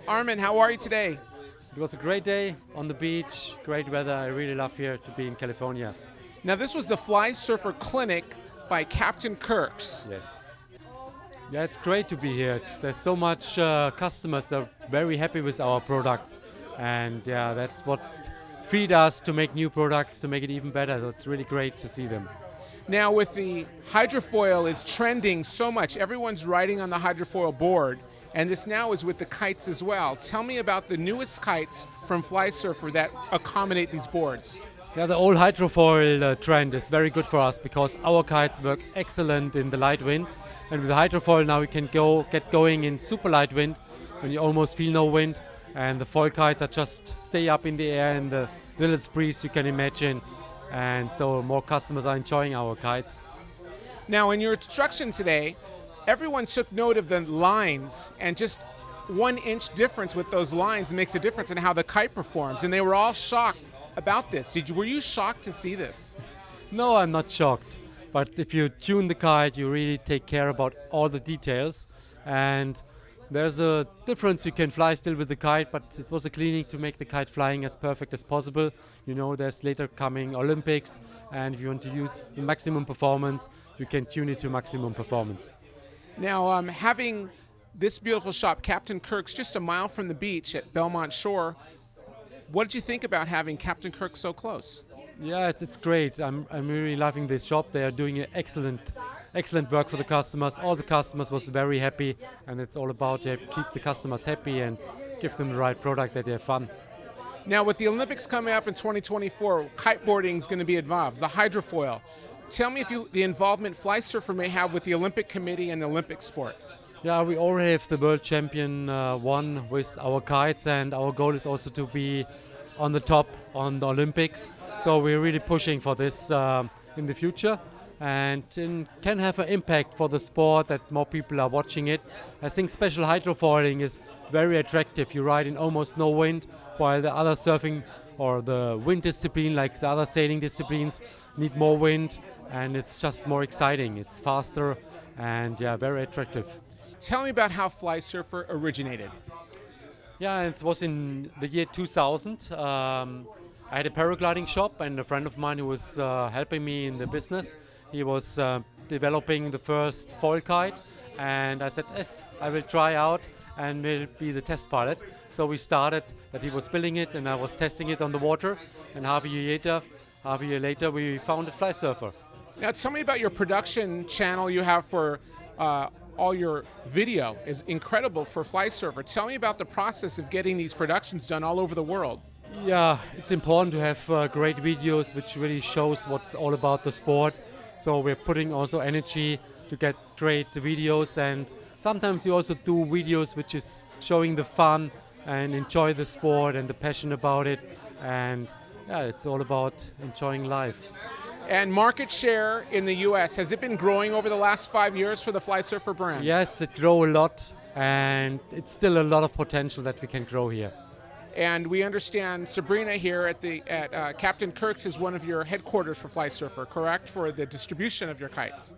Armin, how are you today? It was a great day on the beach, great weather. I really love here to be in California. Now, this was the Fly Surfer Clinic by Captain Kirk's. Yes. Yeah, it's great to be here. There's so much customers are very happy with our products, and yeah, that's what feed us to make new products to make it even better. So it's really great to see them. Now, with the hydrofoil is trending so much, everyone's riding on the hydrofoil board, and this now is with the kites as well. Tell me about the newest kites from Fly Surfer that accommodate these boards. Yeah, the old hydrofoil trend is very good for us because our kites work excellent in the light wind, and with the hydrofoil now we can get going in super light wind when you almost feel no wind, and the foil kites are just stay up in the air in the littlest breeze you can imagine, and so more customers are enjoying our kites. Now, in your instruction today, everyone took note of the lines, and just 1 inch difference with those lines makes a difference in how the kite performs, and they were all shocked about this. Were you shocked to see this? No, I'm not shocked. But if you tune the kite, you really take care about all the details. And there's a difference. You can fly still with the kite, but it was a cleaning to make the kite flying as perfect as possible. You know, there's later coming Olympics, and if you want to use the maximum performance, you can tune it to maximum performance. Now, having this beautiful shop, Captain Kirk's, just a mile from the beach at Belmont Shore, what did you think about having Captain Kirk so close? Yeah, it's great. I'm really loving this shop. They are doing excellent work for the customers. All the customers was very happy, and it's all about to keep the customers happy and give them the right product that they have fun. Now, with the Olympics coming up in 2024, kiteboarding is going to be involved, the hydrofoil. Tell me the involvement Fly Surfer may have with the Olympic Committee and the Olympic sport. Yeah, we already have the world champion one with our kites, and our goal is also to be on the top on the Olympics. So we're really pushing for this in the future, and can have an impact for the sport that more people are watching it. I think special hydrofoiling is very attractive. You ride in almost no wind, while the other surfing or the wind discipline, like the other sailing disciplines, need more wind, and it's just more exciting. It's faster and yeah, very attractive. Tell me about how Fly Surfer originated. Yeah, it was in the year 2000. I had a paragliding shop, and a friend of mine who was helping me in the business, he was developing the first foil kite, and I said, yes, I will try out and will be the test pilot. So we started that he was building it, and I was testing it on the water, and half a year later we founded Fly Surfer. Now, tell me about your production channel you have for all your video is incredible for Fly Surfer. Tell me about the process of getting these productions done all over the world. Yeah, it's important to have great videos which really shows what's all about the sport. So we're putting also energy to get great videos, and sometimes we also do videos which is showing the fun and enjoy the sport and the passion about it. And yeah, it's all about enjoying life. And market share in the U.S., has it been growing over the last 5 years for the Fly Surfer brand? Yes, it grew a lot, and it's still a lot of potential that we can grow here. And we understand Sabrina here at Captain Kirk's is one of your headquarters for Fly Surfer, correct, for the distribution of your kites?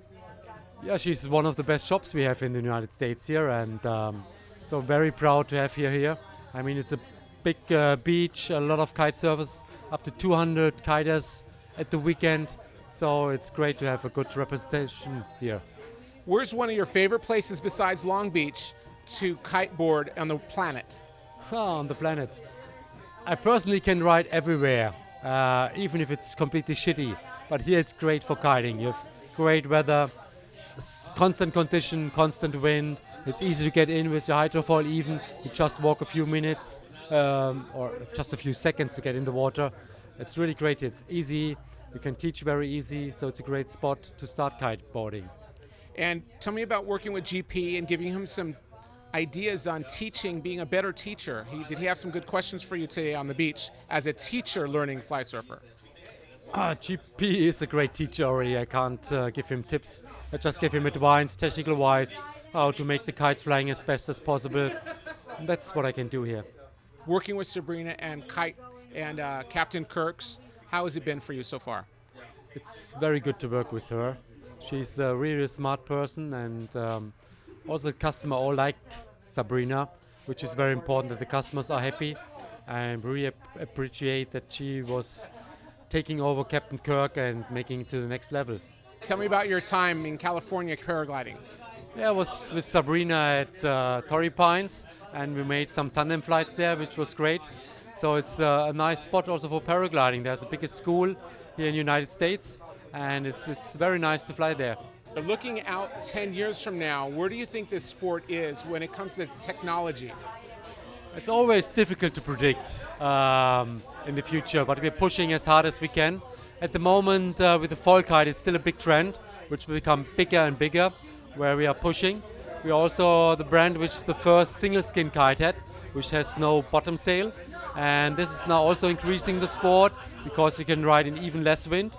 Yeah, she's one of the best shops we have in the United States here, and so very proud to have her here. I mean, it's a big beach, a lot of kite surfers, up to 200 kiters at the weekend, so it's great to have a good representation here. Where's one of your favorite places besides Long Beach to kiteboard on the planet? On the planet. I personally can ride everywhere, even if it's completely shitty, but here it's great for kiting. You have great weather, constant condition, constant wind. It's easy to get in with your hydrofoil even. You just walk a few minutes or just a few seconds to get in the water. It's really great. It's easy. You can teach very easy, so it's a great spot to start kiteboarding. And tell me about working with GP and giving him some ideas on teaching, being a better teacher. Did he have some good questions for you today on the beach as a teacher learning Fly Surfer? GP is a great teacher already. I can't give him tips. I just give him advice, technical wise, how to make the kites flying as best as possible. And that's what I can do here. Working with Sabrina and Kite and Captain Kirk's, how has it been for you so far? It's very good to work with her. She's a really smart person, and also the customer all like Sabrina. which is very important that the customers are happy. And really appreciate that she was taking over Captain Kirk and making it to the next level. Tell me about your time in California paragliding. Yeah, I was with Sabrina at Torrey Pines, and we made some tandem flights there, which was great. So it's a nice spot also for paragliding. There's the biggest school here in the United States, and it's very nice to fly there. But looking out 10 years from now, where do you think this sport is when it comes to technology? It's always difficult to predict in the future, but we're pushing as hard as we can. At the moment, with the foil kite, it's still a big trend, which will become bigger and bigger, where we are pushing. We are also the brand which is the first single skin kite had, which has no bottom sail. And this is now also increasing the sport because you can ride in even less wind.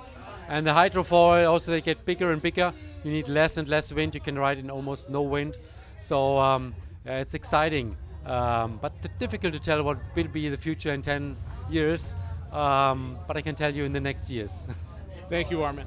And the hydrofoil, also they get bigger and bigger. You need less and less wind. You can ride in almost no wind. So it's exciting. But difficult to tell what will be the future in 10 years. But I can tell you in the next years. Thank you, Armin.